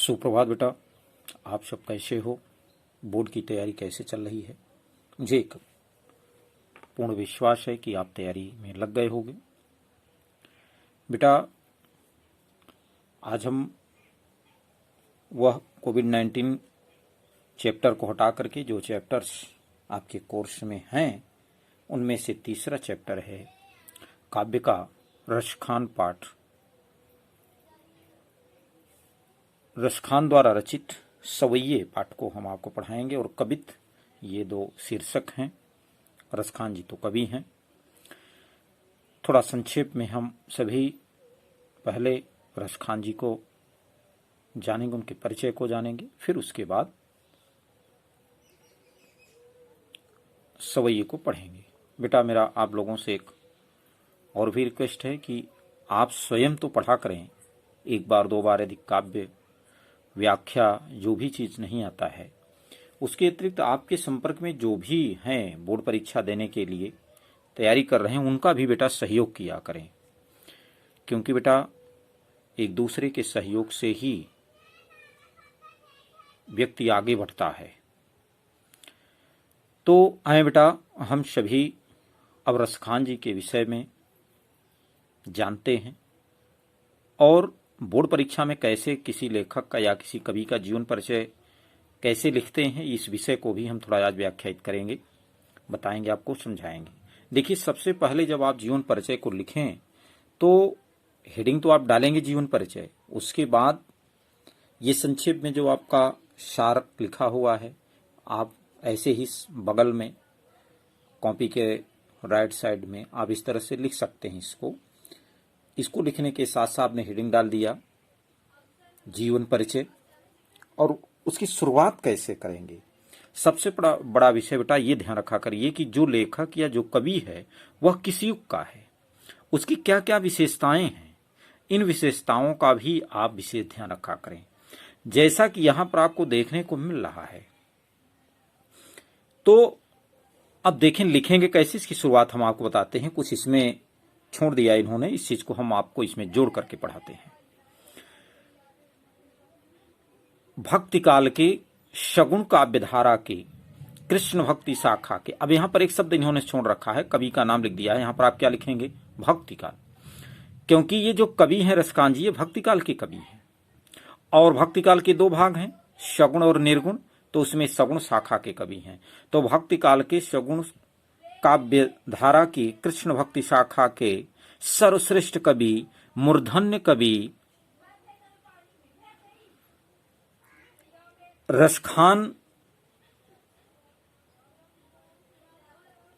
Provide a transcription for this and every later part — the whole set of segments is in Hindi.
सुप्रभात बेटा, आप सब कैसे हो? बोर्ड की तैयारी कैसे चल रही है? मुझे एक पूर्ण विश्वास है कि आप तैयारी में लग गए होंगे। बेटा, आज हम वह कोविड-19 चैप्टर को हटा करके जो चैप्टर्स आपके कोर्स में हैं उनमें से तीसरा चैप्टर है काव्य का रसखान पाठ। रसखान द्वारा रचित सवैये पाठ को हम आपको पढ़ाएंगे और कवित, ये दो शीर्षक हैं। रसखान जी तो कवि हैं। थोड़ा संक्षेप में हम सभी पहले रसखान जी को जानेंगे, उनके परिचय को जानेंगे, फिर उसके बाद सवैये को पढ़ेंगे। बेटा, मेरा आप लोगों से एक और भी रिक्वेस्ट है कि आप स्वयं तो पढ़ा करें, एक बार दो बार, यदि काव्य व्याख्या जो भी चीज़ नहीं आता है उसके अतिरिक्त आपके संपर्क में जो भी हैं बोर्ड परीक्षा देने के लिए तैयारी कर रहे हैं उनका भी बेटा सहयोग किया करें, क्योंकि बेटा एक दूसरे के सहयोग से ही व्यक्ति आगे बढ़ता है। तो आए बेटा, हम सभी अब रसखान जी के विषय में जानते हैं और बोर्ड परीक्षा में कैसे किसी लेखक का या किसी कवि का जीवन परिचय कैसे लिखते हैं, इस विषय को भी हम थोड़ा आज व्याख्यायित करेंगे, बताएंगे, आपको समझाएंगे। देखिए, सबसे पहले जब आप जीवन परिचय को लिखें तो हेडिंग तो आप डालेंगे जीवन परिचय, उसके बाद ये संक्षेप में जो आपका सार लिखा हुआ है आप ऐसे ही बगल में कॉपी के राइट साइड में आप इस तरह से लिख सकते हैं। इसको लिखने के साथ साथ आपने हेडिंग डाल दिया जीवन परिचय, और उसकी शुरुआत कैसे करेंगे। सबसे बड़ा विषय बेटा ये ध्यान रखा करिए कि जो लेखक या जो कवि है वह किस युग का है, उसकी क्या क्या विशेषताएं हैं, इन विशेषताओं का भी आप विशेष ध्यान रखा करें, जैसा कि यहां पर आपको देखने को मिल रहा है। तो अब देखें लिखेंगे कैसे, इसकी शुरुआत हम आपको बताते हैं। कुछ इसमें छोड़ दिया इन्होंने, इस चीज को हम आपको इसमें जोड़ करके पढ़ाते हैं। भक्ति काल के शगुन काव्यधारा के कृष्ण भक्ति शाखा के, अब यहां पर एक शब्द इन्होंने छोड़ रखा है, कवि का नाम लिख दिया है। यहां पर आप क्या लिखेंगे? भक्ति काल, क्योंकि ये जो कवि हैं रसखान जी, ये भक्ति काल के कवि हैं और भक्ति काल के दो भाग हैं, सगुण और निर्गुण, तो उसमें सगुण शाखा के कवि हैं। तो भक्ति काल के सगुण काव्य धारा की कृष्ण भक्ति शाखा के सर्वश्रेष्ठ कवि, मूर्धन्य कवि रसखान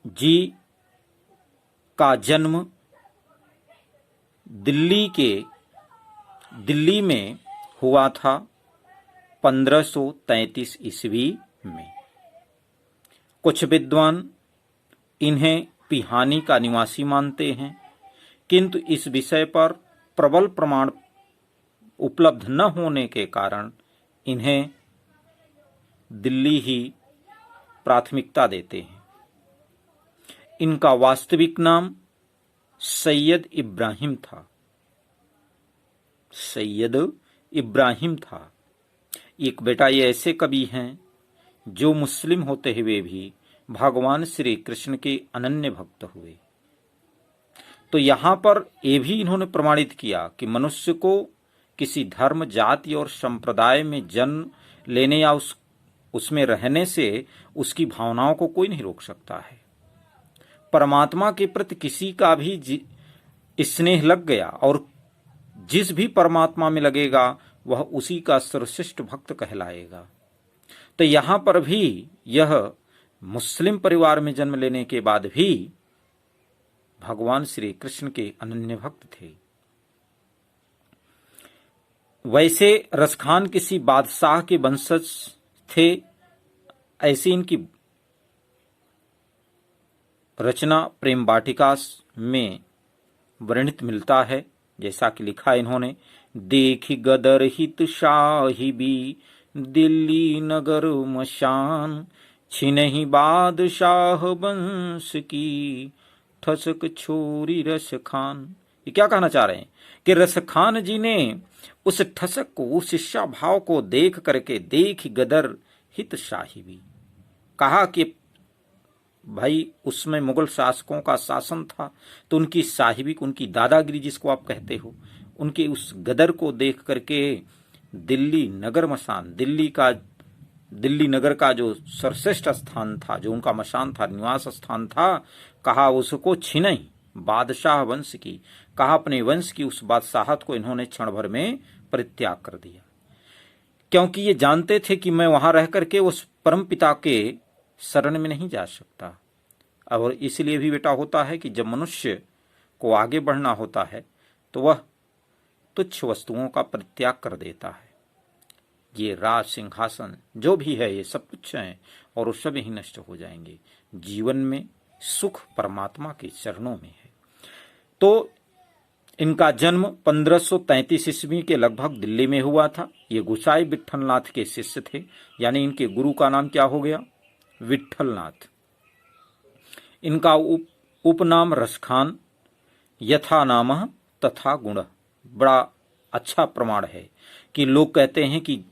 जी का जन्म दिल्ली में हुआ था 1533 ईस्वी में। कुछ विद्वान इन्हें पिहानी का निवासी मानते हैं, किंतु इस विषय पर प्रबल प्रमाण उपलब्ध न होने के कारण इन्हें दिल्ली ही प्राथमिकता देते हैं। इनका वास्तविक नाम सैयद इब्राहिम था। सैयद इब्राहिम था। एक बेटा ये ऐसे कवि हैं जो मुस्लिम होते हुए भी भगवान श्री कृष्ण के अनन्य भक्त हुए। तो यहां पर यह भी इन्होंने प्रमाणित किया कि मनुष्य को किसी धर्म, जाति और संप्रदाय में जन्म लेने या उसमें रहने से उसकी भावनाओं को कोई नहीं रोक सकता है। परमात्मा के प्रति किसी का भी स्नेह लग गया और जिस भी परमात्मा में लगेगा वह उसी का सर्वश्रेष्ठ भक्त कहलाएगा। तो यहां पर भी यह मुस्लिम परिवार में जन्म लेने के बाद भी भगवान श्री कृष्ण के अनन्य भक्त थे। वैसे रसखान किसी बादशाह के वंशज थे, ऐसी इनकी रचना प्रेम वाटिका में वर्णित मिलता है। जैसा कि लिखा है इन्होंने, देखी गदर हित साहिबी दिल्ली नगर मशान, छिनहि बादशाह वंश की ठसक छोरी रस खान। ये क्या कहना चाह रहे हैं कि रसखान जी ने उस ठसक को, उस शिष्या भाव को देख करके, देख गदर हित साहिबी, कहा कि भाई उसमें मुगल शासकों का शासन था, तो उनकी साहिबी, उनकी दादागिरी जिसको आप कहते हो, उनके उस गदर को देख करके दिल्ली नगर मसान, दिल्ली नगर का जो सर्वश्रेष्ठ स्थान था, जो उनका मशान था, निवास स्थान था, कहा उसको छिनई बादशाह वंश की, कहा अपने वंश की उस बादशाहत को इन्होंने क्षण भर में परित्याग कर दिया, क्योंकि ये जानते थे कि मैं वहां रह करके उस परम पिता के शरण में नहीं जा सकता। और इसलिए भी बेटा होता है कि जब मनुष्य को आगे बढ़ना होता है तो वह तुच्छ वस्तुओं का परित्याग कर देता है। ये राज सिंहासन जो भी है ये सब तुच्छ हैं और वो सब ही नष्ट हो जाएंगे। जीवन में सुख परमात्मा के चरणों में है। तो इनका जन्म 1533 ईस्वी के लगभग दिल्ली में हुआ था। ये गोसाई विट्ठलनाथ के शिष्य थे, यानी इनके गुरु का नाम क्या हो गया? विट्ठलनाथ। इनका उपनाम रसखान, यथा नाम तथा गुण। बड़ा अच्छा प्रमाण है कि लोग कहते हैं कि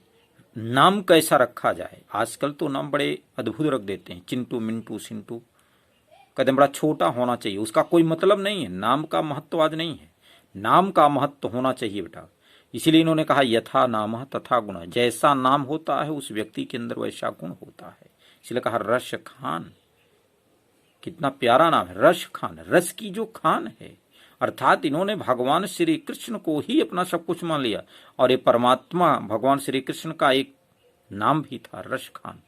नाम कैसा रखा जाए। आजकल तो नाम बड़े अद्भुत रख देते हैं, चिंटू, मिंटू, सिंटू, कहते हैं बड़ा छोटा होना चाहिए। उसका कोई मतलब नहीं है। नाम का महत्व आज नहीं है, नाम का महत्व होना चाहिए बेटा। इसीलिए इन्होंने कहा यथा नाम तथा गुण, जैसा नाम होता है उस व्यक्ति के अंदर वैसा गुण होता है। इसलिए कहा रस खान। कितना प्यारा नाम है, रस खान, रस की जो खान है। अर्थात इन्होंने भगवान श्री कृष्ण को ही अपना सब कुछ मान लिया। और ये परमात्मा भगवान श्री कृष्ण का एक नाम भी था, रस खान,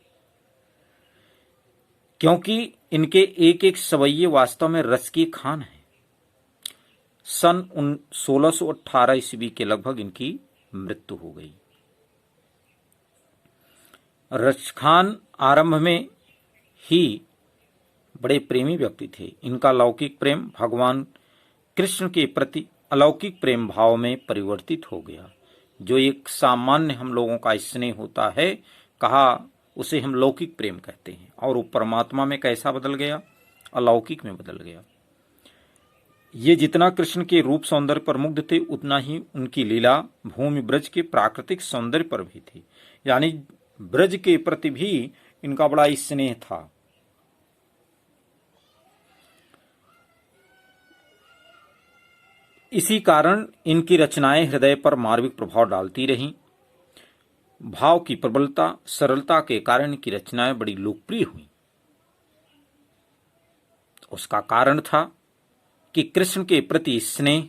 क्योंकि इनके एक एक सवैये वास्तव में रस की खान है। सन 1618 ईस्वी के लगभग इनकी मृत्यु हो गई। रस खान आरंभ में ही बड़े प्रेमी व्यक्ति थे। इनका लौकिक प्रेम भगवान कृष्ण के प्रति अलौकिक प्रेम भाव में परिवर्तित हो गया। जो एक सामान्य हम लोगों का स्नेह होता है, कहा उसे हम लौकिक प्रेम कहते हैं, और वो परमात्मा में कैसा बदल गया? अलौकिक में बदल गया। ये जितना कृष्ण के रूप सौंदर्य पर मुग्ध थे, उतना ही उनकी लीला भूमि ब्रज के प्राकृतिक सौंदर्य पर भी थी। यानी ब्रज के प्रति भी इनका बड़ा स्नेह था। इसी कारण इनकी रचनाएं हृदय पर मार्मिक प्रभाव डालती रहीं। भाव की प्रबलता, सरलता के कारण इनकी रचनाएं बड़ी लोकप्रिय हुई। उसका कारण था कि कृष्ण के प्रति स्नेह,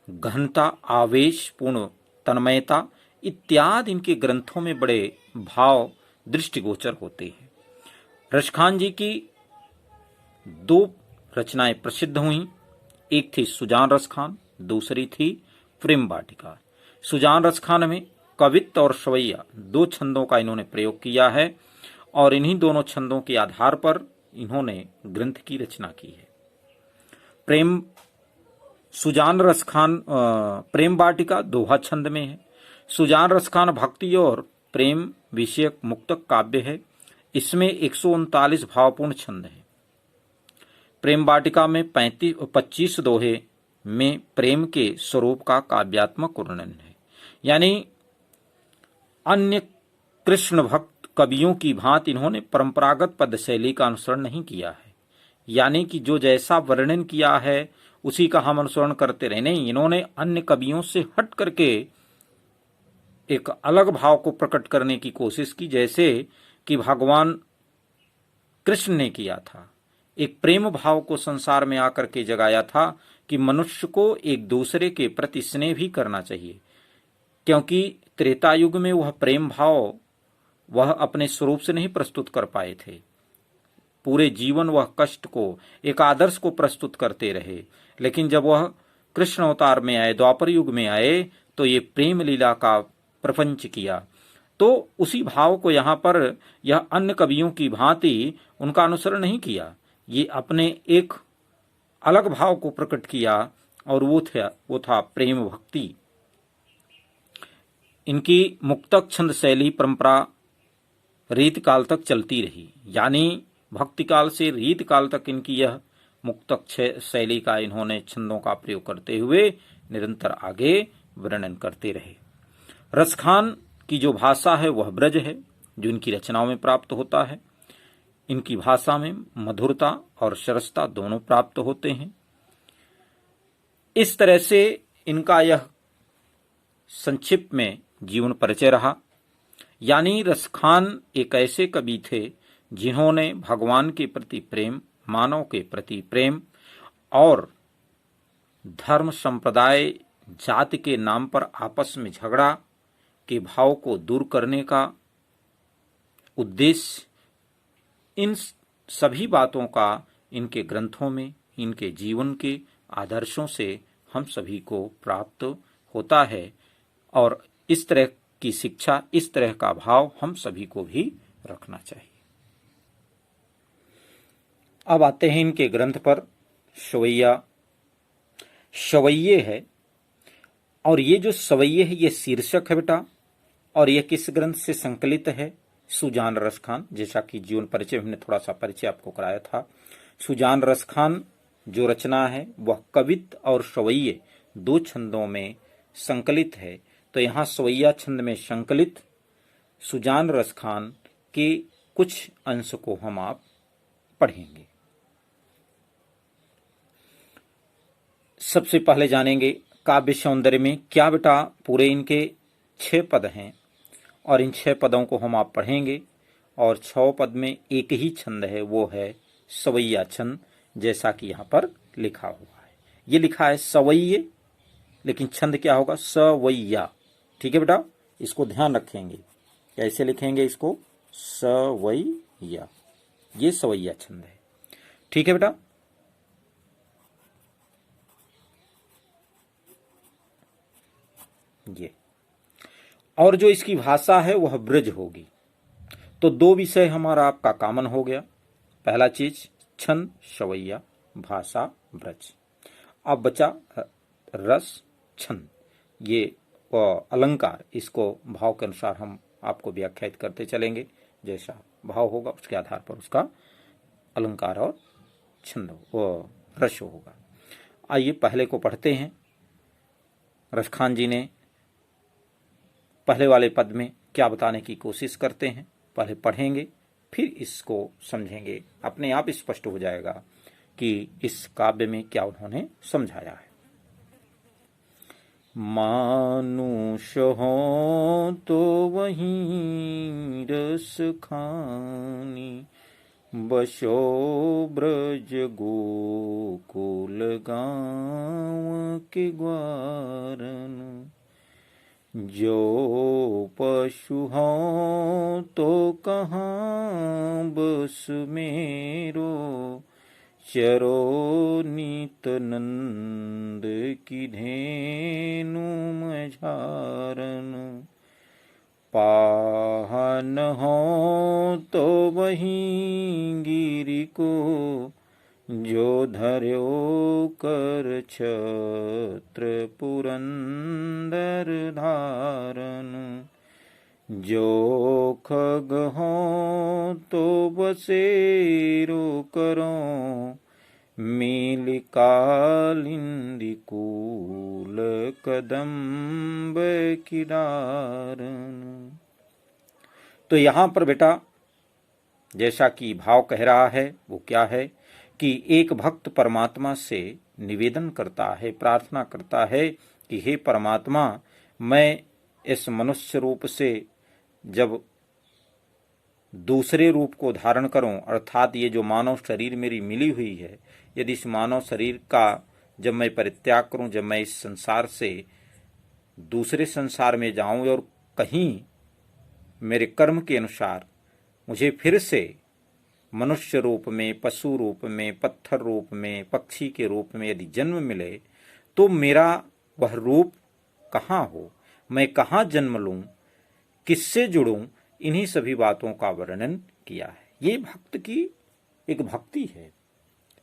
गहनता, आवेश, पूर्ण तन्मयता इत्यादि इनके ग्रंथों में बड़े भाव दृष्टिगोचर होते हैं। रसखान जी की दो रचनाएं प्रसिद्ध हुई। एक थी सुजान रसखान, दूसरी थी प्रेम वाटिका। सुजान रसखान में कवित्व और सवैया दो छंदों का इन्होंने प्रयोग किया है, और इन्हीं दोनों छंदों के आधार पर इन्होंने ग्रंथ की रचना की है। सुजान रसखान प्रेम वाटिका दोहा छंद में है। सुजान रसखान भक्ति और प्रेम विषयक मुक्तक काव्य है। इसमें 139 भावपूर्ण छंद हैं। प्रेम वाटिका में 25 दोहे में प्रेम के स्वरूप का काव्यात्मक वर्णन है। यानी अन्य कृष्ण भक्त कवियों की भांति इन्होंने परंपरागत पद शैली का अनुसरण नहीं किया है। यानी कि जो जैसा वर्णन किया है उसी का हम अनुसरण करते रहे, नहीं, इन्होंने अन्य कवियों से हट करके एक अलग भाव को प्रकट करने की कोशिश की, जैसे कि भगवान कृष्ण ने किया था। एक प्रेम भाव को संसार में आकर के जगाया था कि मनुष्य को एक दूसरे के प्रति स्नेह भी करना चाहिए, क्योंकि त्रेता युग में वह प्रेम भाव वह अपने स्वरूप से नहीं प्रस्तुत कर पाए थे। पूरे जीवन वह कष्ट को, एक आदर्श को प्रस्तुत करते रहे। लेकिन जब वह कृष्ण अवतार में आए, द्वापर युग में आए, तो ये प्रेम लीला का प्रपंच किया। तो उसी भाव को यहाँ पर यह अन्य कवियों की भांति उनका अनुसरण नहीं किया, ये अपने एक अलग भाव को प्रकट किया, और वो था प्रेम भक्ति। इनकी मुक्तक छंद शैली परंपरा रीत काल तक चलती रही। यानी भक्ति काल से रीत काल तक इनकी यह मुक्तक शैली का इन्होंने छंदों का प्रयोग करते हुए निरंतर आगे वर्णन करते रहे। रसखान की जो भाषा है वह ब्रज है, जो इनकी रचनाओं में प्राप्त होता है। इनकी भाषा में मधुरता और सरसता दोनों प्राप्त होते हैं। इस तरह से इनका यह संक्षिप्त में जीवन परिचय रहा। यानी रसखान एक ऐसे कवि थे जिन्होंने भगवान के प्रति प्रेम, मानव के प्रति प्रेम और धर्म, संप्रदाय, जाति के नाम पर आपस में झगड़ा के भाव को दूर करने का उद्देश्य, इन सभी बातों का इनके ग्रंथों में, इनके जीवन के आदर्शों से हम सभी को प्राप्त होता है। और इस तरह की शिक्षा, इस तरह का भाव हम सभी को भी रखना चाहिए। अब आते हैं इनके ग्रंथ पर। सवैया, सवैये है, और ये जो सवैये है ये शीर्षक है बेटा, और ये किस ग्रंथ से संकलित है? सुजान रसखान। जैसा कि जीवन परिचय हमने थोड़ा सा परिचय आपको कराया था। सुजान रसखान जो रचना है वह कवित्त और सवैये दो छंदों में संकलित है। तो यहाँ सवैया छंद में संकलित सुजान रसखान के कुछ अंश को हम आप पढ़ेंगे। सबसे पहले जानेंगे काव्य सौंदर्य में। क्या बेटा, पूरे इनके 6 पद हैं और इन 6 पदों को हम आप पढ़ेंगे। और 6 पद में एक ही छंद है, वो है सवैया छंद, जैसा कि यहाँ पर लिखा हुआ है। ये लिखा है सवैये, लेकिन छंद क्या होगा? सवैया। ठीक है बेटा, इसको ध्यान रखेंगे। कैसे लिखेंगे इसको? सवैया। ये सवैया छंद है। ठीक है बेटा। ये और जो इसकी भाषा है वह ब्रज होगी। तो 2 विषय हमारा आपका कॉमन हो गया। पहला चीज छंद सवैया, भाषा ब्रज। अब बचा रस, छंद, ये अलंकार। इसको भाव के अनुसार हम आपको व्याख्यायित करते चलेंगे। जैसा भाव होगा उसके आधार पर उसका अलंकार और छंद रस होगा। आइए पहले को पढ़ते हैं। रसखान जी ने पहले वाले पद में क्या बताने की कोशिश करते हैं, पहले पढ़ेंगे, फिर इसको समझेंगे। अपने आप स्पष्ट हो जाएगा कि इस काव्य में क्या उन्होंने समझाया है। मानुष हो तो वहीं रस खानी, बसो ब्रज गोकुल गाँव के ग्वारन। जो पशु हो तो कहाँ बस मेरो, चरो नित नंद की धेनु मझारन। पाहन हो तो वहीं गिरि को, जो धर्यो कर छत्र पुरंदर धारन। जो खग हो तो बसेरो करो, मील कालिंदी कूल कदम्ब की डारन। तो यहाँ पर बेटा जैसा कि भाव कह रहा है वो क्या है कि एक भक्त परमात्मा से निवेदन करता है, प्रार्थना करता है कि हे परमात्मा, मैं इस मनुष्य रूप से जब दूसरे रूप को धारण करूं, अर्थात ये जो मानव शरीर मेरी मिली हुई है, यदि इस मानव शरीर का जब मैं परित्याग करूं, जब मैं इस संसार से दूसरे संसार में जाऊं और कहीं मेरे कर्म के अनुसार मुझे फिर से मनुष्य रूप में, पशु रूप में, पत्थर रूप में, पक्षी के रूप में यदि जन्म मिले, तो मेरा वह रूप कहाँ हो, मैं कहाँ जन्म लूं, किससे जुड़ूं, इन्हीं सभी बातों का वर्णन किया है। ये भक्त की एक भक्ति है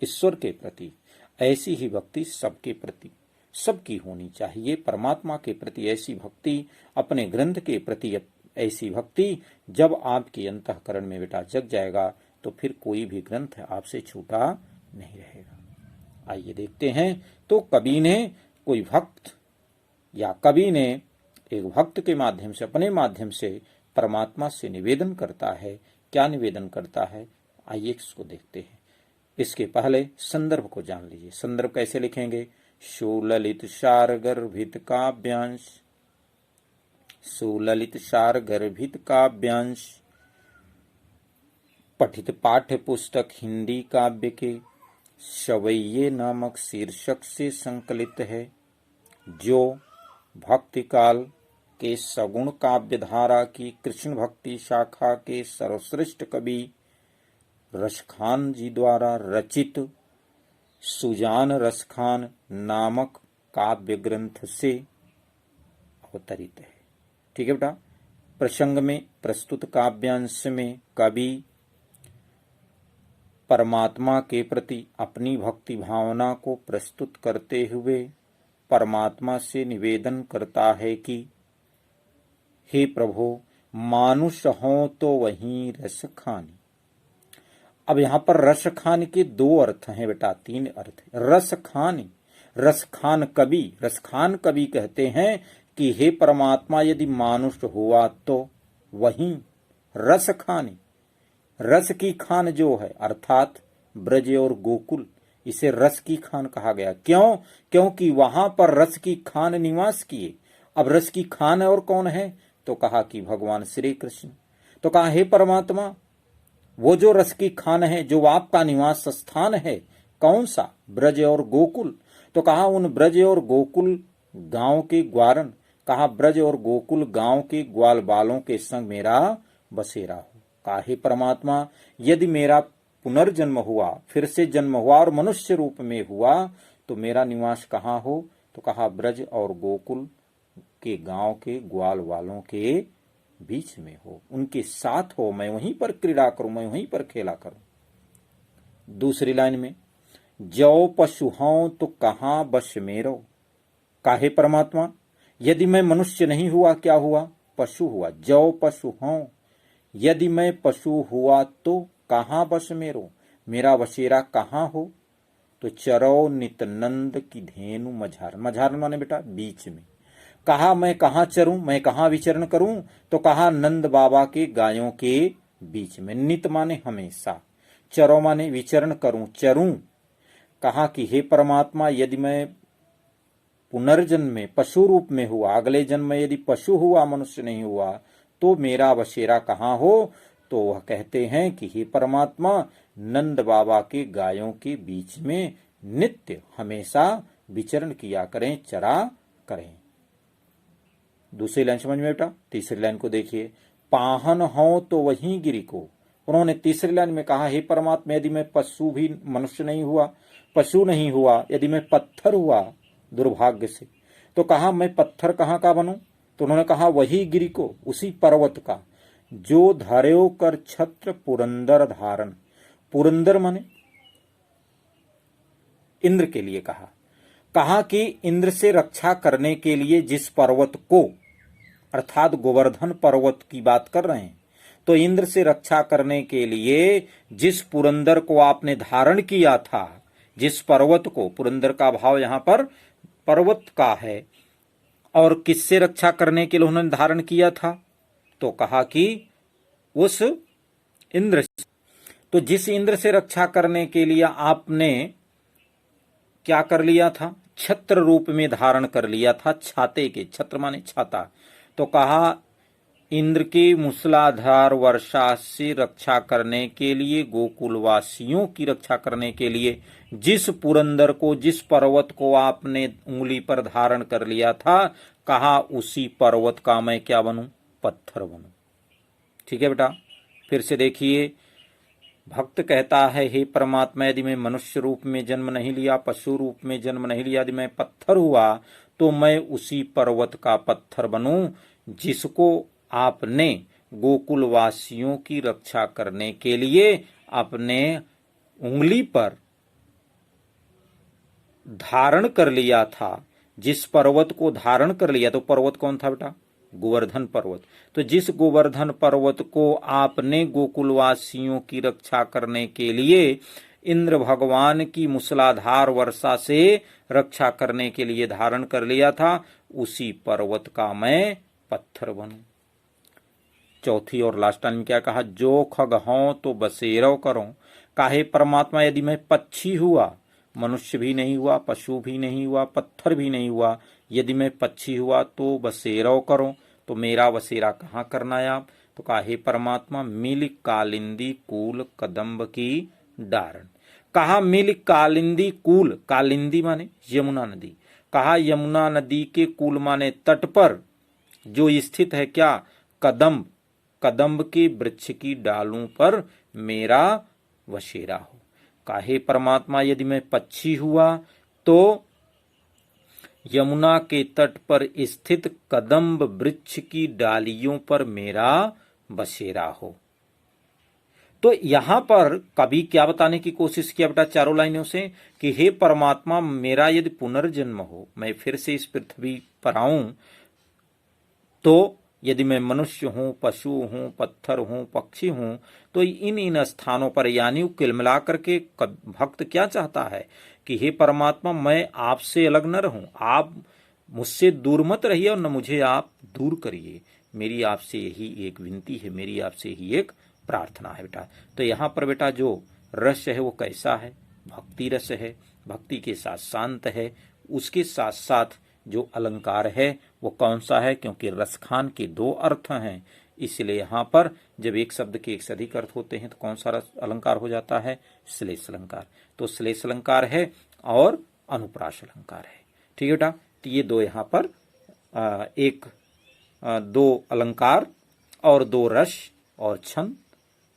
ईश्वर के प्रति। ऐसी ही भक्ति सबके प्रति, सबकी होनी चाहिए। परमात्मा के प्रति ऐसी भक्ति, अपने ग्रंथ के प्रति ऐसी भक्ति जब आपके अंतःकरण में बेटा जग जाएगा तो फिर कोई भी ग्रंथ आपसे छूटा नहीं रहेगा। आइए देखते हैं। तो कवि ने कोई भक्त या कवि ने एक भक्त के माध्यम से, अपने माध्यम से परमात्मा से निवेदन करता है। क्या निवेदन करता है, आइए इसको देखते हैं। इसके पहले संदर्भ को जान लीजिए। संदर्भ कैसे लिखेंगे? सुललित सार गर्भित काव्यांश, सुललित सार गर्भित काव्यांश पठित पाठ्य पुस्तक हिंदी काव्य के सवैये नामक शीर्षक से संकलित है, जो भक्ति काल के सगुण काव्य धारा की कृष्ण भक्ति शाखा के सर्वश्रेष्ठ कवि रसखान जी द्वारा रचित सुजान रसखान नामक काव्य ग्रंथ से अवतरित है। ठीक है बेटा। प्रसंग में प्रस्तुत काव्यांश में कवि परमात्मा के प्रति अपनी भक्ति भावना को प्रस्तुत करते हुए परमात्मा से निवेदन करता है कि हे प्रभु, मानुष हो तो वहीं रस खानी। अब यहाँ पर रस खान के दो अर्थ हैं बेटा, तीन अर्थ है। रस खानी, रस खान कवि, रस खान कवि कहते हैं कि हे परमात्मा, यदि मानुष हुआ तो वहीं रस खानी। रस की खान जो है अर्थात ब्रज और गोकुल, इसे रस की खान कहा गया। क्यों? क्योंकि वहां पर रस की खान निवास किए। अब रस की खान और कौन है? तो कहा कि भगवान श्री कृष्ण। तो कहा हे परमात्मा, वो जो रस की खान है, जो आपका निवास स्थान है, कौन सा? ब्रज और गोकुल। तो कहा उन ब्रज और गोकुल गांव के ग्वारण, कहा ब्रज और गोकुल गांव के ग्वाल बालों के संग मेरा बसेरा हो। कहा हे परमात्मा, यदि मेरा पुनर्जन्म हुआ, फिर से जन्म हुआ और मनुष्य रूप में हुआ, तो मेरा निवास कहाँ हो? तो कहा ब्रज और गोकुल के गांव के ग्वाल वालों के बीच में हो, उनके साथ हो, मैं वहीं पर क्रीड़ा करूं, मैं वहीं पर खेला करूं। दूसरी लाइन में जौ पशु हूं तो कहां बश मेरो। काहे परमात्मा, यदि मैं मनुष्य नहीं हुआ, क्या हुआ? पशु हुआ। जौ पशु हूं, यदि मैं पशु हुआ तो कहां बस मेरो, मेरा बसेरा कहां हो? तो चरो नित्यानंद की धेनु मझार, मझार माने बेटा बीच में। कहा मैं कहां चरूं, मैं कहां विचरण करूं? तो कहा नंद बाबा के गायों के बीच में। नित माने हमेशा, चरो माने विचरण करूं, चरूं। कहा कि हे परमात्मा, यदि मैं पुनर्जन्म में पशु रूप में हुआ, अगले जन्म में यदि पशु हुआ, मनुष्य नहीं हुआ, तो मेरा बसेरा कहाँ हो? तो वह कहते हैं कि हे परमात्मा, नंद बाबा के गायों के बीच में नित्य हमेशा विचरण किया करें, चरा करें। दूसरी लाइन समझ में बेटा। तीसरी लाइन को देखिए, पाहन हो तो वहीं गिरी को। उन्होंने तीसरी लाइन में कहा हे परमात्मा, यदि मैं पशु भी मनुष्य नहीं हुआ, पशु नहीं हुआ, यदि मैं पत्थर हुआ दुर्भाग्य से, तो कहा मैं पत्थर कहाँ का बनूं? तो उन्होंने कहा वही गिरी को, उसी पर्वत का, जो धर्यो कर छत्र पुरंदर धारण। पुरंदर माने इंद्र के लिए कहा। कहा कि इंद्र से रक्षा करने के लिए जिस पर्वत को, अर्थात गोवर्धन पर्वत की बात कर रहे हैं, तो इंद्र से रक्षा करने के लिए जिस पुरंदर को आपने धारण किया था, जिस पर्वत को, पुरंदर का भाव यहां पर पर्वत का है, और किससे रक्षा करने के लिए उन्होंने धारण किया था? तो कहा कि उस इंद्र से। तो जिस इंद्र से रक्षा करने के लिए आपने क्या कर लिया था? छत्र रूप में धारण कर लिया था, छाते के, छत्र माने छाता। तो कहा इंद्र के मूसलाधार वर्षा से रक्षा करने के लिए, गोकुलवासियों की रक्षा करने के लिए जिस पुरंदर को, जिस पर्वत को आपने उंगली पर धारण कर लिया था, कहा उसी पर्वत का मैं क्या बनूं? पत्थर बनूं। ठीक है बेटा। फिर से देखिए, भक्त कहता है हे परमात्मा, यदि मैं मनुष्य रूप में जन्म नहीं लिया, पशु रूप में जन्म नहीं लिया, यदि मैं पत्थर हुआ, तो मैं उसी पर्वत का पत्थर बनूं जिसको आपने गोकुलवासियों की रक्षा करने के लिए अपने उंगली पर धारण कर लिया था। जिस पर्वत को धारण कर लिया, तो पर्वत कौन था बेटा? गोवर्धन पर्वत। तो जिस गोवर्धन पर्वत को आपने गोकुलवासियों की रक्षा करने के लिए इंद्र भगवान की मूसलाधार वर्षा से रक्षा करने के लिए धारण कर लिया था, उसी पर्वत का मैं पत्थर बनूं। चौथी और लास्ट लाइन में क्या कहा, जो खग हों तो बसेरो करो, काहे परमात्मा यदि मैं पक्षी हुआ, मनुष्य भी नहीं हुआ, पशु भी नहीं हुआ, पत्थर भी नहीं हुआ, यदि मैं पक्षी हुआ तो बसेरो करो, तो मेरा बसेरा कहाँ करना है आप, तो काहे परमात्मा मिल कालिंदी कूल कदम्ब की डारण। कहा मिल कालिंदी कूल, कालिंदी माने यमुना नदी, कहा यमुना नदी के कूल माने तट पर जो स्थित है क्या, कदम्ब, कदम्ब के वृक्ष की डालों पर मेरा वसेरा हो। काहे परमात्मा यदि मैं पक्षी हुआ तो यमुना के तट पर स्थित कदम्ब वृक्ष की डालियों पर मेरा बसेरा हो। तो यहां पर कवि क्या बताने की कोशिश किया बेटा चारों लाइनों से, कि हे परमात्मा मेरा यदि पुनर्जन्म हो, मैं फिर से इस पृथ्वी पर आऊं, तो यदि मैं मनुष्य हूं, पशु हूं, पत्थर हूं, पक्षी हूं, तो इन स्थानों पर यानी कुल मिलाकर के भक्त क्या चाहता है कि हे परमात्मा मैं आपसे अलग न रहूं, आप मुझसे दूर मत रहिए और न मुझे आप दूर करिए। मेरी आपसे यही एक विनती है, मेरी आपसे ही एक प्रार्थना है बेटा। तो यहाँ पर बेटा जो रस है वो कैसा है, भक्ति रस है, भक्ति के साथ शांत है, उसके साथ साथ जो अलंकार है वो कौन सा है, क्योंकि रसखान के दो अर्थ हैं, इसलिए यहाँ पर जब एक शब्द के एक से अधिक अर्थ होते हैं तो कौन सा अलंकार हो जाता है, श्लेष अलंकार। तो श्लेष अलंकार है और अनुप्रास अलंकार है। ठीक है बेटा, तो ये दो यहाँ पर दो अलंकार और दो रस और छंद,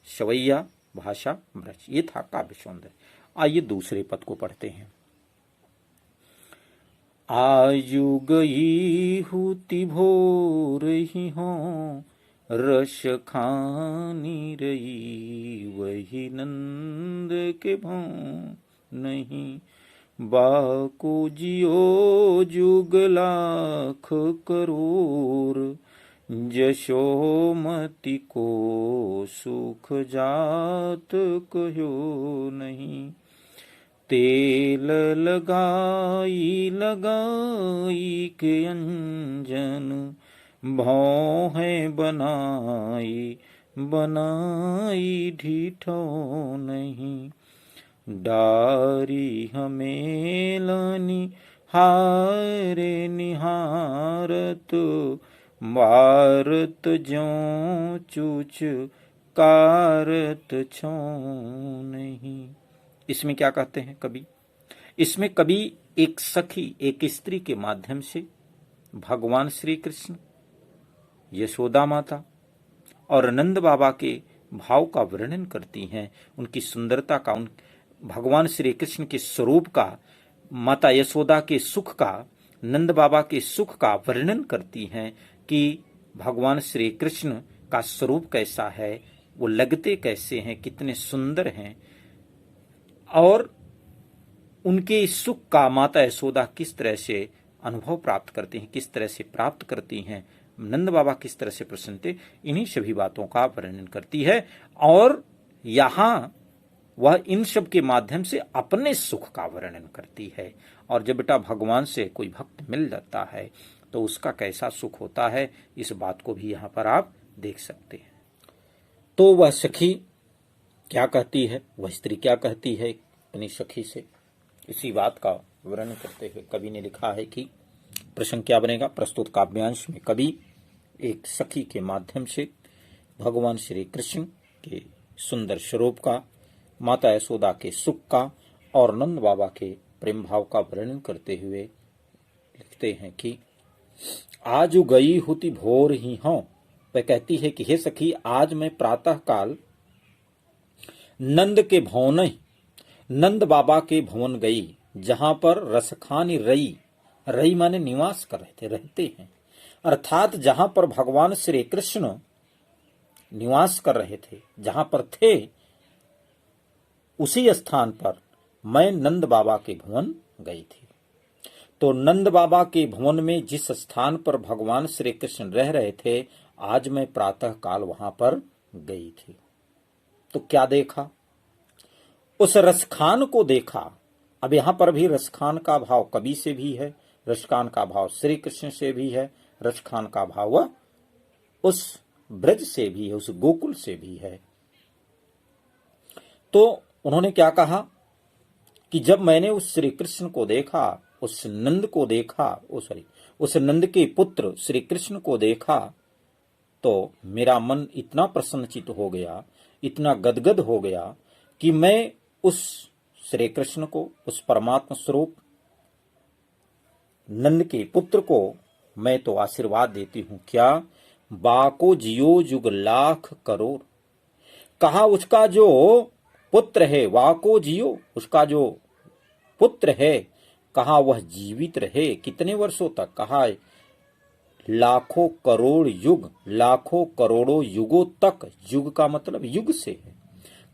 शवैया, भाषा, ब्रज, ये था काव्य सौंदर्य। आइए दूसरे पद को पढ़ते हैं। आयु गई हुति भोर ही हो, रस खानी रही, वही नंद के भों नहीं, बाको जियो जुग लाख करोड़, जशोमति को सुख जात कहो नहीं, तेल लगाई लगाई के अंजन, भौं है बनाई बनाई ढीठो नहीं, डारी हमेलनी हारे निहारत, भारत ज्यों चूच कारत छो नहीं। इसमें क्या कहते हैं कवि, इसमें कवि एक सखी, एक स्त्री के माध्यम से भगवान श्री कृष्ण, यशोदा माता और नंद बाबा के भाव का वर्णन करती हैं, उनकी सुंदरता का, उन भगवान श्री कृष्ण के स्वरूप का, माता यशोदा के सुख का, नंद बाबा के सुख का वर्णन करती हैं कि भगवान श्री कृष्ण का स्वरूप कैसा है, वो लगते कैसे हैं, कितने सुंदर हैं, और उनके सुख का माता यशोदा किस तरह से अनुभव प्राप्त करती हैं, किस तरह से प्राप्त करती हैं, नंद बाबा किस तरह से प्रसन्न थे, इन्हीं सभी बातों का वर्णन करती है। और यहाँ वह इन सब के माध्यम से अपने सुख का वर्णन करती है। और जब बेटा भगवान से कोई भक्त मिल जाता है तो उसका कैसा सुख होता है, इस बात को भी यहाँ पर आप देख सकते हैं। तो वह सखी क्या कहती है, वह स्त्री क्या कहती है अपनी सखी से, इसी बात का वर्णन करते हुए कवि ने लिखा है कि प्रसंग क्या बनेगा, प्रस्तुत काव्यांश में कवि एक सखी के माध्यम से भगवान श्री कृष्ण के सुंदर स्वरूप का, माता यशोदा के सुख का और नंद बाबा के प्रेम भाव का वर्णन करते हुए लिखते हैं कि आज गई हुति भोर ही हूं। वह कहती है कि हे सखी, आज मैं प्रातः काल नंद के भवन, नंद बाबा के भवन गई, जहां पर रसखानी रई, रई माने निवास कर रहे थे, रहते हैं, अर्थात जहां पर भगवान श्री कृष्ण निवास कर रहे थे, जहां पर थे, उसी स्थान पर मैं नंद बाबा के भवन गई थी। तो नंद बाबा के भवन में जिस स्थान पर भगवान श्री कृष्ण रह रहे थे, आज मैं प्रातः काल वहां पर गई थी। तो क्या देखा, उस रसखान को देखा। अब यहां पर भी रसखान का भाव कवि से भी है, रसखान का भाव श्री कृष्ण से भी है, रसखान का भाव वह उस ब्रज से भी है, उस गोकुल से भी है। तो उन्होंने क्या कहा कि जब मैंने उस श्री कृष्ण को देखा, उस नंद को देखा, उस नंद के पुत्र श्री कृष्ण को देखा, तो मेरा मन इतना प्रसन्नचित हो गया, इतना गदगद हो गया कि मैं उस श्री कृष्ण को, उस परमात्मा स्वरूप नंद के पुत्र को मैं तो आशीर्वाद देती हूं। क्या? बाको जियो जुग लाख करोड़। कहा उसका जो पुत्र है, वाको जियो, उसका जो पुत्र है, कहा वह जीवित रहे कितने वर्षों तक? कहा लाखों करोड़ युग, लाखों करोड़ों युगों तक। युग का मतलब युग से है।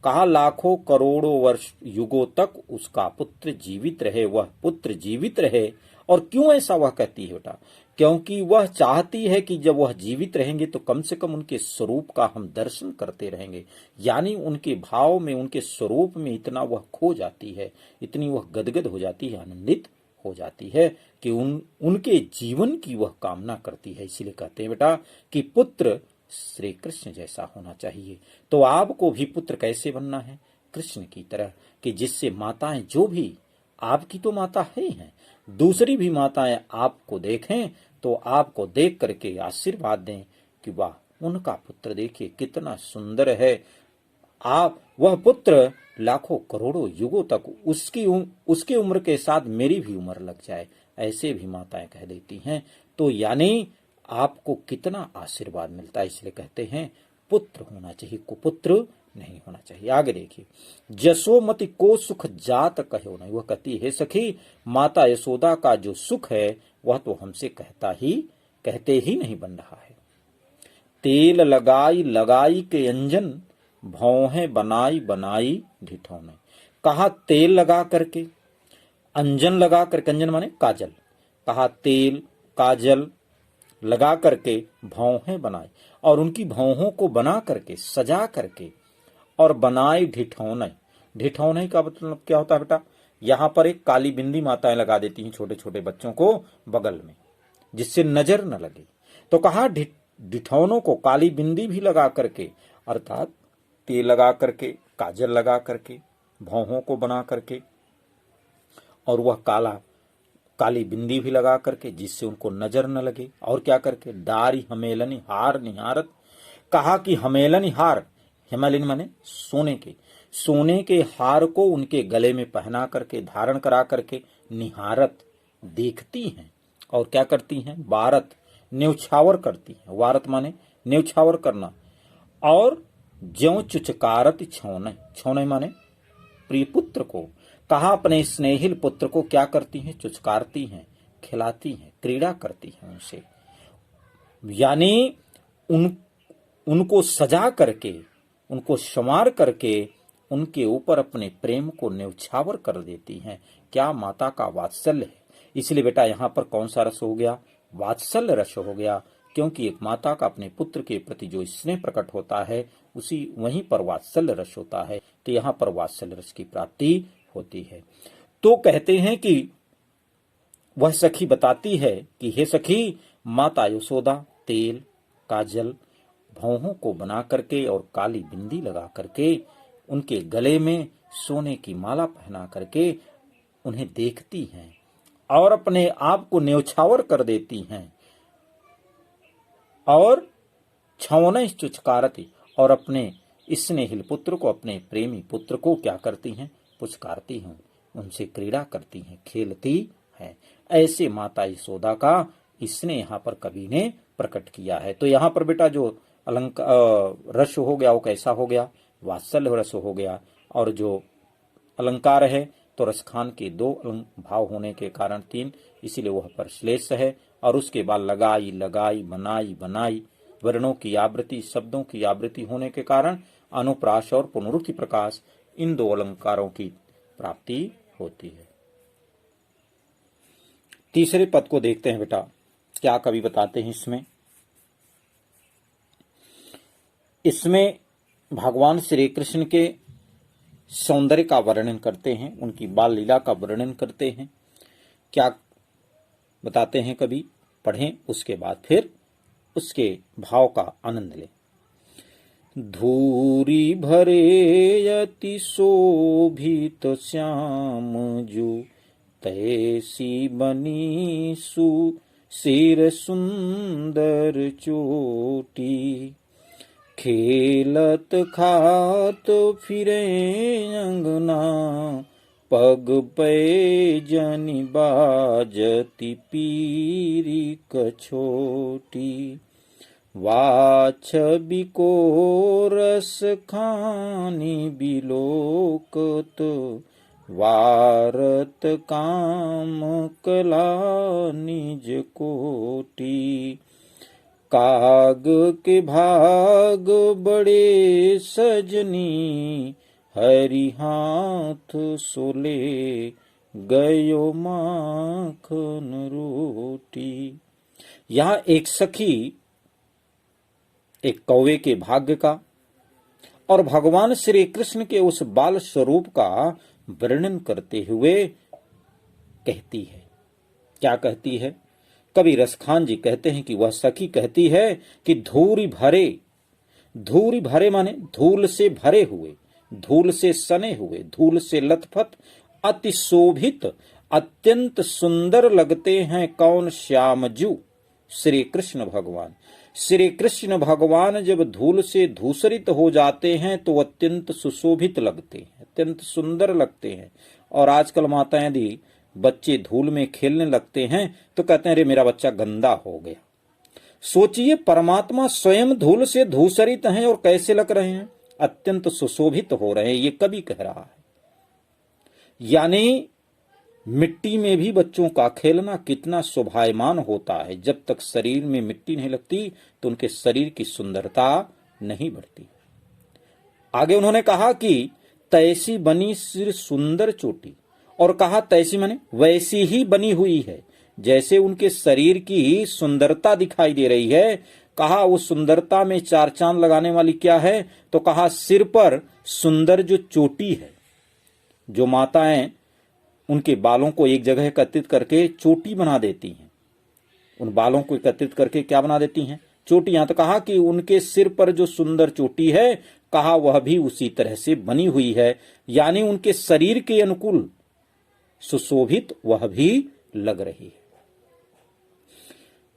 कहा लाखों करोड़ों वर्ष युगों तक उसका पुत्र जीवित रहे, वह पुत्र जीवित रहे। और क्यों ऐसा वह कहती है बेटा? क्योंकि वह चाहती है कि जब वह जीवित रहेंगे तो कम से कम उनके स्वरूप का हम दर्शन करते रहेंगे। यानी उनके भाव में, उनके स्वरूप में इतना वह खो जाती है, इतनी वह गदगद हो जाती है, आनंदित हो जाती है कि उनके जीवन की वह कामना करती है। इसीलिए कहते हैं बेटा कि पुत्र श्री कृष्ण जैसा होना चाहिए। तो आपको भी पुत्र कैसे बनना है? कृष्ण की तरह, कि जिससे माताएं, जो भी आपकी तो माता है ही हैं, दूसरी भी माताएं आपको देखें तो आपको देख करके आशीर्वाद दें कि वाह, उनका पुत्र देखिए कितना सुंदर है। आप वह पुत्र लाखों करोड़ों युगों तक उसकी उम्र के साथ मेरी भी उम्र लग जाए, ऐसे भी माताएं कह देती हैं। तो यानी आपको कितना आशीर्वाद मिलता है। इसलिए कहते हैं पुत्र होना चाहिए, कुपुत्र नहीं होना चाहिए। आगे देखिए, जसोमति को सुख जात कहो नहीं। वह कहती है सखी, माता यशोदा का जो सुख है वह तो हमसे कहते ही नहीं बन रहा है। तेल लगाई लगाई के अंजन, भौहें बनाई बनाई ढिठौने। कहा तेल लगा करके, अंजन लगा करके, अंजन माने काजल, कहा तेल काजल लगा करके भौहें बनाई, और उनकी भौहों को बना करके, सजा करके, और बनाई ढिठौने। ढिठौने का मतलब क्या होता है बेटा? यहां पर एक काली बिंदी माताएं लगा देती हैं छोटे छोटे बच्चों को बगल में, जिससे नजर न लगे। तो कहा ढिठौनों को काली बिंदी भी लगा करके, अर्थात तेल लगा करके, काजल लगा करके, भौहों को बना करके, और वह काली बिंदी भी लगा करके, जिससे उनको नजर न लगे। और क्या करके? डारी हमेलनी हार निहारत। कहा कि हमेलनी हार, हेमलिन माने सोने के हार को उनके गले में पहना करके, धारण करा करके, निहारत देखती हैं। और क्या करती हैं? वारत न्यौछावर करती हैं। वारत माने न्यौछावर करना। और ज्यों चुचकारत छौने, छौने माने प्रिय पुत्र को। कहा अपने स्नेहिल पुत्र को क्या करती हैं? चुचकारती हैं, खिलाती हैं, क्रीड़ा करती हैं उनसे। यानी उनको सजा करके, उनको संवार करके, उनके ऊपर अपने प्रेम को न्यौछावर कर देती हैं। क्या माता का वात्सल्य है। इसलिए बेटा यहां पर कौन सा रस हो गया? वात्सल्य रस हो गया। क्योंकि एक माता का अपने पुत्र के प्रति जो स्नेह प्रकट होता है, उसी वहीं पर वात्सल्य रस होता है। तो यहां पर वात्सल्य रस की प्राप्ति होती है। तो कहते हैं कि वह सखी बताती है कि हे सखी, माता यशोदा तेल काजल भौहों को बना करके और काली बिंदी लगा करके, उनके गले में सोने की माला पहना करके उन्हें देखती हैं और अपने आप को न्यौछावर कर देती हैं। और छौने चुचकारती, और अपने स्नेहिल पुत्र को, अपने प्रेमी पुत्र को क्या करती हैं? पुचकारती हैं, उनसे क्रीड़ा करती हैं, खेलती हैं। ऐसे माता यशोदा का इसने यहाँ पर कवि ने प्रकट किया है। तो यहाँ पर बेटा जो अलंकार रस हो गया वो कैसा हो गया? वात्सल्य रस हो गया। और जो अलंकार है तो रसखान के दो भाव होने के कारण तीन, इसीलिए वह पर श्लेष है। और उसके बाद लगाई लगाई, बनाई बनाई, वर्णों की आवृत्ति, शब्दों की आवृत्ति होने के कारण अनुप्रास और पुनरुक्ति प्रकाश, इन दो अलंकारों की प्राप्ति होती है। तीसरे पद को देखते हैं बेटा, क्या कवि बताते हैं इसमें भगवान श्री कृष्ण के सौंदर्य का वर्णन करते हैं, उनकी बाल लीला का वर्णन करते हैं। क्या बताते हैं कवि? पढ़ें, उसके बाद फिर उसके भाव का आनंद लें। धूरी भरे अति शोभित श्याम जू, तैसी बनी सिर सुंदर चोटी। खेलत खात फिरे अंगना, पग पे जनि बाजती पीरी कछोटी। वाछबी को रस खानी बिलोकत, वारत काम कला निज कोटि। काग के भाग बड़े सजनी, हरि हाथ सोले गयो माखन रोटी। यहाँ एक सखी एक कौवे के भाग्य का और भगवान श्री कृष्ण के उस बाल स्वरूप का वर्णन करते हुए कहती है। क्या कहती है? कवि रसखान जी कहते हैं कि वह सखी कहती है कि धूरी भरे माने धूल से भरे हुए, धूल से सने हुए, धूल से लथपथ, अति शोभित, अत्यंत सुंदर लगते हैं कौन? श्यामजू, श्री कृष्ण भगवान। श्री कृष्ण भगवान जब धूल से धूसरित हो जाते हैं तो अत्यंत सुशोभित लगते हैं, अत्यंत सुंदर लगते हैं। और आजकल माताएं यदि बच्चे धूल में खेलने लगते हैं तो कहते हैं अरे मेरा बच्चा गंदा हो गया। सोचिए, परमात्मा स्वयं धूल से धूसरित हैं और कैसे लग रहे हैं? अत्यंत सुशोभित हो रहे हैं, ये कवि कह रहा है। यानी मिट्टी में भी बच्चों का खेलना कितना शोभायमान होता है। जब तक शरीर में मिट्टी नहीं लगती तो उनके शरीर की सुंदरता नहीं बढ़ती। आगे उन्होंने कहा कि तैसी बनी सिर सुंदर चोटी, और कहा तैसी माने वैसी ही बनी हुई है जैसे उनके शरीर की सुंदरता दिखाई दे रही है। कहा उस सुंदरता में चार चांद लगाने वाली क्या है? तो कहा सिर पर सुंदर जो चोटी है। जो माताएं उनके बालों को एक जगह एकत्रित करके चोटी बना देती हैं, उन बालों को एकत्रित करके क्या बना देती हैं? चोटियां। तो कहा कि उनके सिर पर जो सुंदर चोटी है, कहा वह भी उसी तरह से बनी हुई है, यानी उनके शरीर के अनुकूल सुशोभित वह भी लग रही है।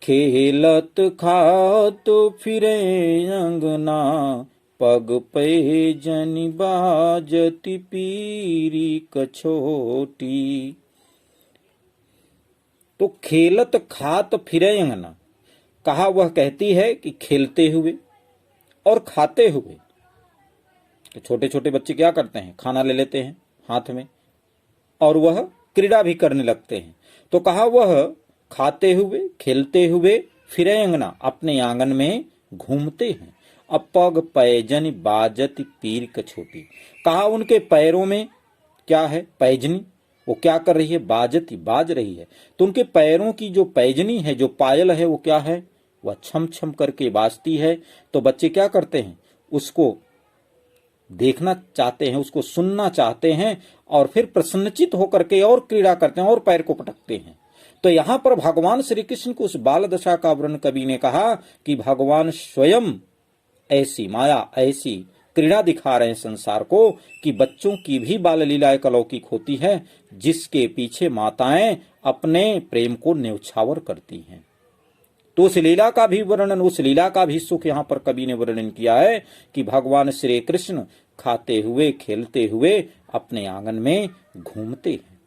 खेलत खात फिरे अंगना, पग पे जनि बाजती पीरी कछोटी। तो खेलत खात फिरे अंगना, कहा वह कहती है कि खेलते हुए और खाते हुए। तो छोटे छोटे बच्चे क्या करते हैं? खाना ले लेते हैं हाथ में और वह क्रीड़ा भी करने लगते हैं। तो कहा वह खाते हुए, खेलते हुए, फिरे अंगना, अपने आंगन में घूमते हैं। अब पग पैजनी बाजती पीर कछोटी, कहा उनके पैरों में क्या है? पैजनी। वो क्या कर रही है? बाजती, बाज रही है। तो उनके पैरों की जो पैजनी है, जो पायल है, वो क्या है? वह छम छम करके बाजती है। तो बच्चे क्या करते हैं? उसको देखना चाहते हैं, उसको सुनना चाहते हैं और फिर प्रसन्नचित होकर के और क्रीड़ा करते हैं और पैर को पटकते हैं। तो यहां पर भगवान श्री कृष्ण को उस बाल दशा का वर्णन कवि ने कहा कि भगवान स्वयं ऐसी माया, ऐसी क्रीड़ा दिखा रहे हैं संसार को कि बच्चों की भी बाल लीला एक अलौकिक होती है, जिसके पीछे माताएं अपने प्रेम को न्यौछावर करती हैं। तो उस लीला का भी वर्णन, उस लीला का भी सुख यहाँ पर कवि ने वर्णन किया है कि भगवान श्री कृष्ण खाते हुए, खेलते हुए अपने आंगन में घूमते हैं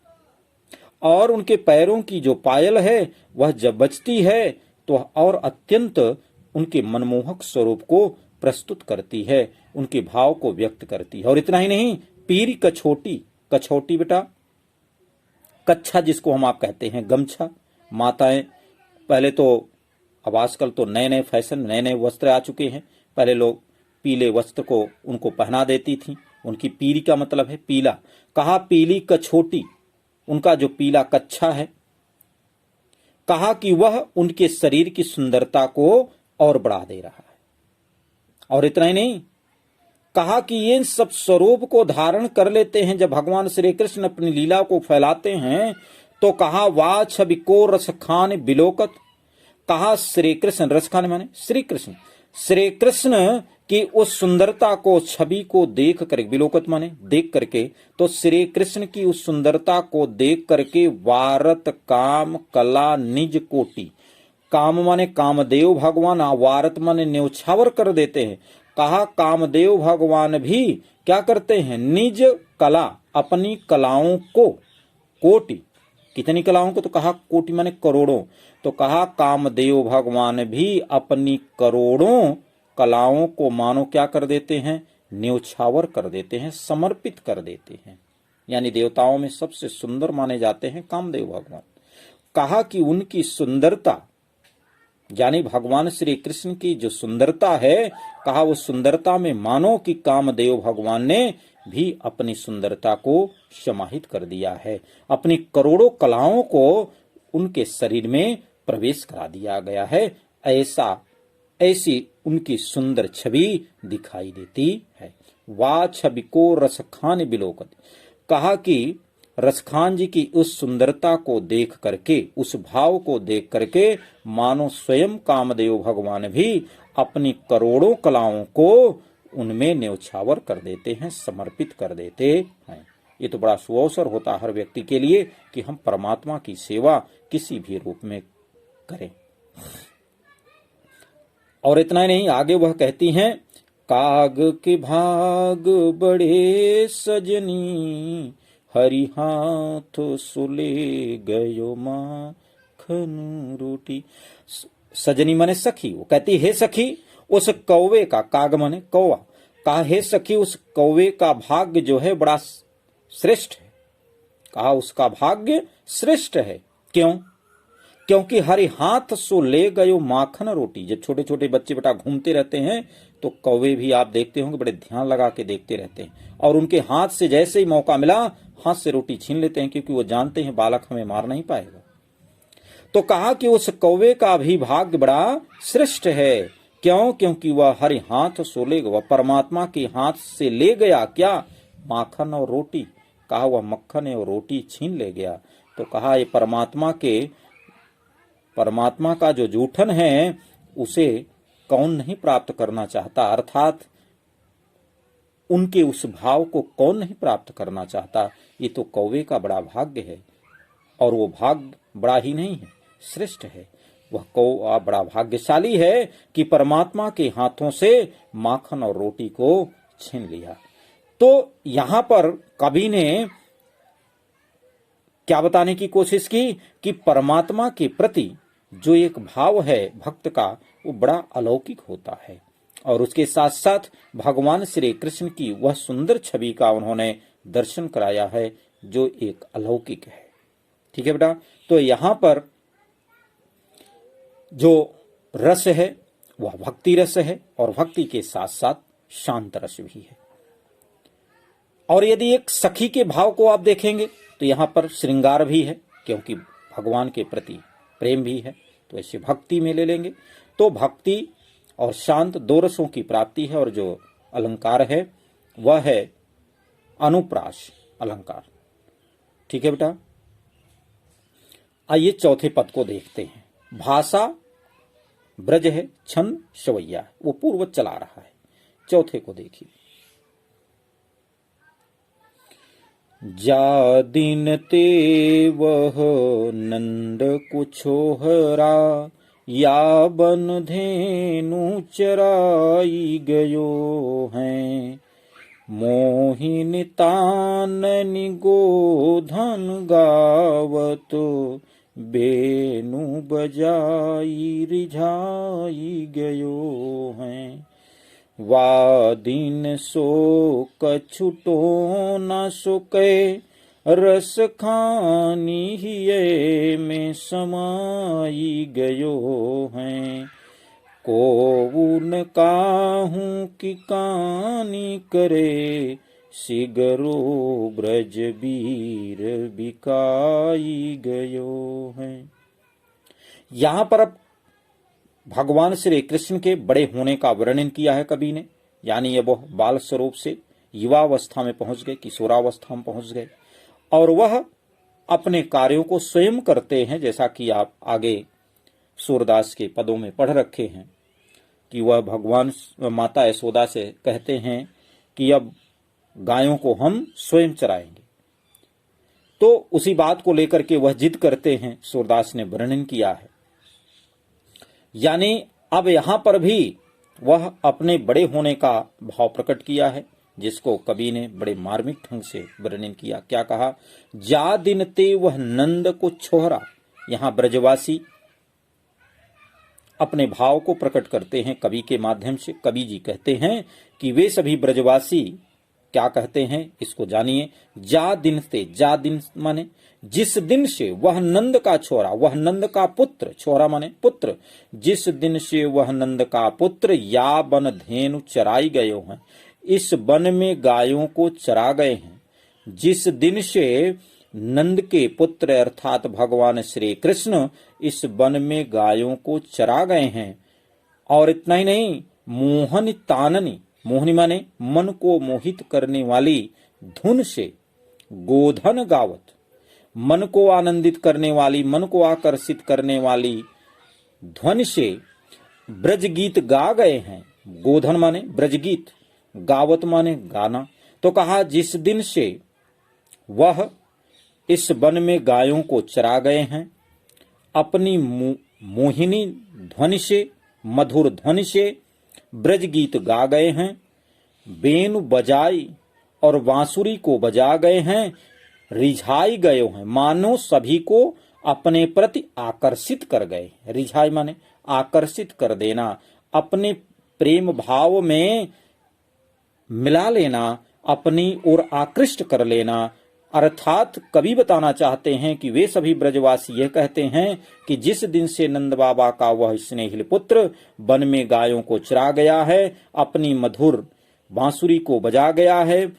और उनके पैरों की जो पायल है वह जब बजती है तो और अत्यंत उनके मनमोहक स्वरूप को प्रस्तुत करती है, उनके भाव को व्यक्त करती है। और इतना ही नहीं, पीर कछोटी, कछोटी बेटा कच्छा जिसको हम आप कहते हैं, गमछा। माताएं पहले तो, अब आजकल तो नए नए फैशन, नए नए वस्त्र आ चुके हैं। पहले लोग पीले वस्त्र को उनको पहना देती थी। उनकी पीरी का मतलब है पीला। कहा पीली कछोटी, उनका जो पीला कच्छा है, कहा कि वह उनके शरीर की सुंदरता को और बढ़ा दे रहा है। और इतना ही नहीं, कहा कि ये सब स्वरूप को धारण कर लेते हैं जब भगवान श्री कृष्ण अपनी लीला को फैलाते हैं। तो कहा वा छवि को रस खान बिलोकत, कहा श्री कृष्ण, रस खान माने श्री कृष्ण, श्री कृष्ण की उस सुंदरता को, छवि को देख कर, बिलोकत माने देख करके, तो श्री कृष्ण की उस सुंदरता को देख करके वारत काम कला निज कोटि, काम माने कामदेव भगवान, वारत माने न्यौछावर कर देते हैं। कहा कामदेव भगवान भी क्या करते हैं, निज कला, अपनी कलाओं को, कोटि, कितनी कलाओं को, तो कहा कोटि माने करोड़ों, तो कहा कामदेव भगवान भी अपनी करोड़ों कलाओं को मानो क्या कर देते हैं, न्यौछावर कर देते हैं, समर्पित कर देते हैं। यानी देवताओं में सबसे सुंदर माने जाते हैं कामदेव भगवान। कहा कि उनकी सुंदरता, यानी भगवान श्री कृष्ण की जो सुंदरता है, कहा वो सुंदरता में मानो कि कामदेव भगवान ने भी अपनी सुंदरता को समाहित कर दिया है, अपनी करोड़ों कलाओं को उनके शरीर में प्रवेश करा दिया गया है। ऐसी उनकी सुंदर छवि दिखाई देती है। वा छवि को रसखान बिलोकत, कहा कि रसखान जी की उस सुंदरता को देख करके, उस भाव को देख करके मानो स्वयं कामदेव भगवान भी अपनी करोड़ों कलाओं को उनमें न्यौछावर कर देते हैं, समर्पित कर देते हैं। ये तो बड़ा सुअवसर होता है हर व्यक्ति के लिए कि हम परमात्मा की सेवा किसी भी रूप में करें। और इतना ही नहीं, आगे वह कहती हैं, काग के भाग बड़े सजनी, हरि हाथ सुले गयो माखन रोटी। सजनी माने सखी, वो कहती हे सखी, उस कौवे का, काग माने कौवा, कहा हे सखी उस कौवे का भाग्य जो है बड़ा श्रेष्ठ है। कहा उसका भाग्य श्रेष्ठ है, क्यों? क्योंकि हरि हाथ सो ले गयो माखन रोटी। जब छोटे छोटे बच्चे बेटा घूमते रहते हैं तो कौवे भी आप देखते होंगे बड़े ध्यान लगा के देखते रहते हैं, और उनके हाथ से जैसे ही मौका मिला हाथ से रोटी छीन लेते हैं, क्योंकि वो जानते हैं बालक हमें मार नहीं पाएगा। तो कहा कि उस कौवे का भी भाग्य बड़ा श्रेष्ठ है, क्यों? क्योंकि वह हरि हाथ सो ले गया, परमात्मा के हाथ से ले गया क्या? माखन और रोटी। कहा वह मक्खन और रोटी छीन ले गया। तो कहा ये परमात्मा का जो जूठन है उसे कौन नहीं प्राप्त करना चाहता, अर्थात उनके उस भाव को कौन नहीं प्राप्त करना चाहता। ये तो कौवे का बड़ा भाग्य है, और वो भाग्य बड़ा ही नहीं है, श्रेष्ठ है। वह कौवा बड़ा भाग्यशाली है कि परमात्मा के हाथों से माखन और रोटी को छीन लिया। तो यहां पर कवि ने क्या बताने की कोशिश की कि परमात्मा के प्रति जो एक भाव है भक्त का, वो बड़ा अलौकिक होता है, और उसके साथ साथ भगवान श्री कृष्ण की वह सुंदर छवि का उन्होंने दर्शन कराया है जो एक अलौकिक है। ठीक है बेटा, तो यहां पर जो रस है वह भक्ति रस है, और भक्ति के साथ साथ शांत रस भी है। और यदि एक सखी के भाव को आप देखेंगे तो यहां पर श्रृंगार भी है, क्योंकि भगवान के प्रति प्रेम भी है, तो ऐसे भक्ति में ले लेंगे तो भक्ति और शांत दो रसों की प्राप्ति है। और जो अलंकार है वह है अनुप्रास अलंकार। ठीक है बेटा, आइए चौथे पद को देखते हैं। भाषा ब्रज है, छंद शवैया है, वो पूर्ववत चला रहा है। चौथे को देखिए। जा दिन ते वह नंद कुछोहरा, या बन धेनु चराई गयो है। मोहिनी ताननि गोधन गावत, बेनु बजाई रिझाई गयो है। वादिन सो कछुटो न सुके, रस खानी हिये में समाई गयो है। कोउन काहू की कानी करे, सिगरो ब्रज बीर बिकाई गयो है। यहां पर अब भगवान श्री कृष्ण के बड़े होने का वर्णन किया है कवि ने, यानी ये वह बाल स्वरूप से युवावस्था में पहुंच गए, किशोरावस्था में पहुंच गए, और वह अपने कार्यों को स्वयं करते हैं। जैसा कि आप आगे सूरदास के पदों में पढ़ रखे हैं कि वह भगवान माता यशोदा से कहते हैं कि अब गायों को हम स्वयं चराएंगे। तो उसी बात को लेकर के वह जिद करते हैं, सूरदास ने वर्णन किया है। यानी अब यहां पर भी वह अपने बड़े होने का भाव प्रकट किया है, जिसको कवि ने बड़े मार्मिक ढंग से वर्णन किया। क्या कहा? जा दिन ते वह नंद को छोहरा। यहां ब्रजवासी अपने भाव को प्रकट करते हैं कवि के माध्यम से। कवि जी कहते हैं कि वे सभी ब्रजवासी क्या कहते हैं, इसको जानिए। जा दिन से, जा दिन माने जिस दिन से वह नंद का छोरा, वह नंद का पुत्र, छोरा माने पुत्र, जिस दिन से वह नंद का पुत्र या वन धेनु चराई गए हैं, इस वन में गायों को चरा गए हैं। जिस दिन से नंद के पुत्र अर्थात भगवान श्री कृष्ण इस वन में गायों को चरा गए हैं। और इतना ही नहीं, मोहन ताननी, मोहनी माने मन को मोहित करने वाली धुन से गोधन गावत, मन को आनंदित करने वाली, मन को आकर्षित करने वाली ध्वनि से ब्रज गीत गा गए हैं। गोधन माने ब्रज गीत, गावत माने गाना। तो कहा जिस दिन से वह इस वन में गायों को चरा गए हैं, अपनी मोहिनी ध्वनि से, मधुर ध्वनि से ब्रज गीत गा गए हैं, बेनु बजाई और बांसुरी को बजा गए हैं, रिझाई गए हैं, मानो सभी को अपने प्रति आकर्षित कर गए। रिझाई माने आकर्षित कर देना, अपने प्रेम भाव में मिला लेना, अपनी ओर आकृष्ट कर लेना। अर्थात कवि बताना चाहते हैं कि वे सभी ब्रजवासी यह कहते हैं कि जिस दिन से नंद बाबा का वह स्नेहिल पुत्र वन में गायों को चरा गया है, अपनी मधुर बांसुरी को बजा गया है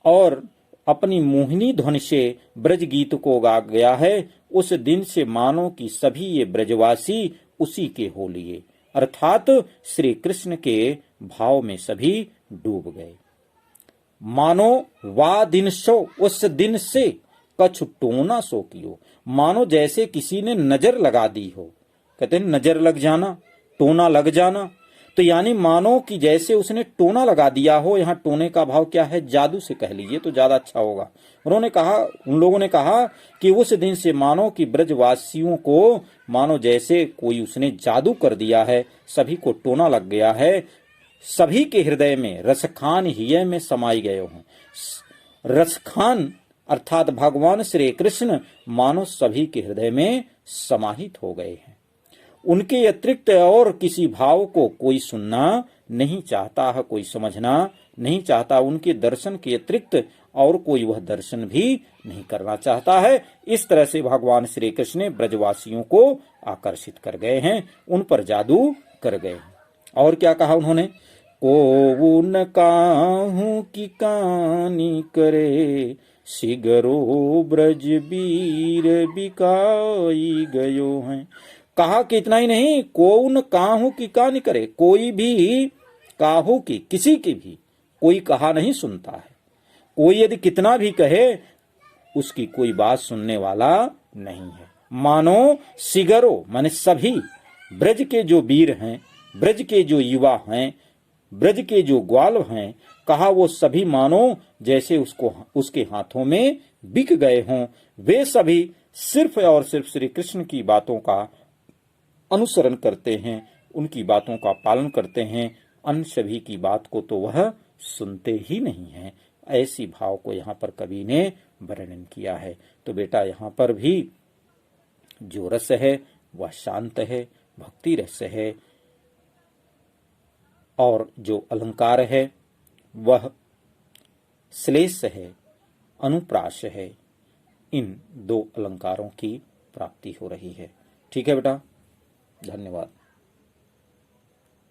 और अपनी मोहिनी ध्वनि से ब्रज गीत को गा गया है, उस दिन से मानो कि सभी ये ब्रजवासी उसी के हो लिए, अर्थात श्री कृष्ण के भाव में सभी डूब गए। मानो वा दिन सो, उस दिन से कछु टोना सो कियो, मानो जैसे किसी ने नजर लगा दी हो। कहते हैं नजर लग जाना, टोना लग जाना। तो यानी मानो कि जैसे उसने टोना लगा दिया हो। यहाँ टोने का भाव क्या है? जादू से कह लीजिए तो ज्यादा अच्छा होगा। उन्होंने कहा, उन लोगों ने कहा कि उस दिन से मानो कि ब्रजवासियों को मानो जैसे कोई उसने जादू कर दिया है, सभी को टोना लग गया है, सभी के हृदय में रसखान हिय में समाई गए हों। रसखान अर्थात भगवान श्री कृष्ण मानो सभी के हृदय में समाहित हो गए हैं। उनके अतिरिक्त और किसी भाव को कोई सुनना नहीं चाहता है, कोई समझना नहीं चाहता। उनके दर्शन के अतिरिक्त और कोई वह दर्शन भी नहीं करना चाहता है। इस तरह से भगवान श्री कृष्ण ने ब्रजवासियों को आकर्षित कर गए हैं, उन पर जादू कर गए हैं। और क्या कहा उन्होंने? को न काहू की कानी करे, सिगरो ब्रज बीर बिकाई गयो हैं। कहा कि इतना ही नहीं, कौन काहू की कहानी करे, कोई भी काहू की, किसी की भी कोई कहा नहीं सुनता है। कोई यदि कितना भी कहे उसकी कोई बात सुनने वाला नहीं है। मानो सिगरो माने सभी ब्रज के जो वीर हैं, ब्रज के जो युवा हैं, ब्रज के जो ग्वाल हैं, कहा वो सभी मानो जैसे उसके हाथों में बिक गए हों। वे सभी सिर्फ और सिर्फ श्री कृष्ण की बातों का अनुसरण करते हैं, उनकी बातों का पालन करते हैं, अन्य सभी की बात को तो वह सुनते ही नहीं है। ऐसी भाव को यहाँ पर कवि ने वर्णन किया है। तो बेटा यहाँ पर भी जो रस है वह शांत है, भक्ति रस है, और जो अलंकार है वह श्लेष है, अनुप्रास है। इन दो अलंकारों की प्राप्ति हो रही है। ठीक है बेटा, धन्यवाद।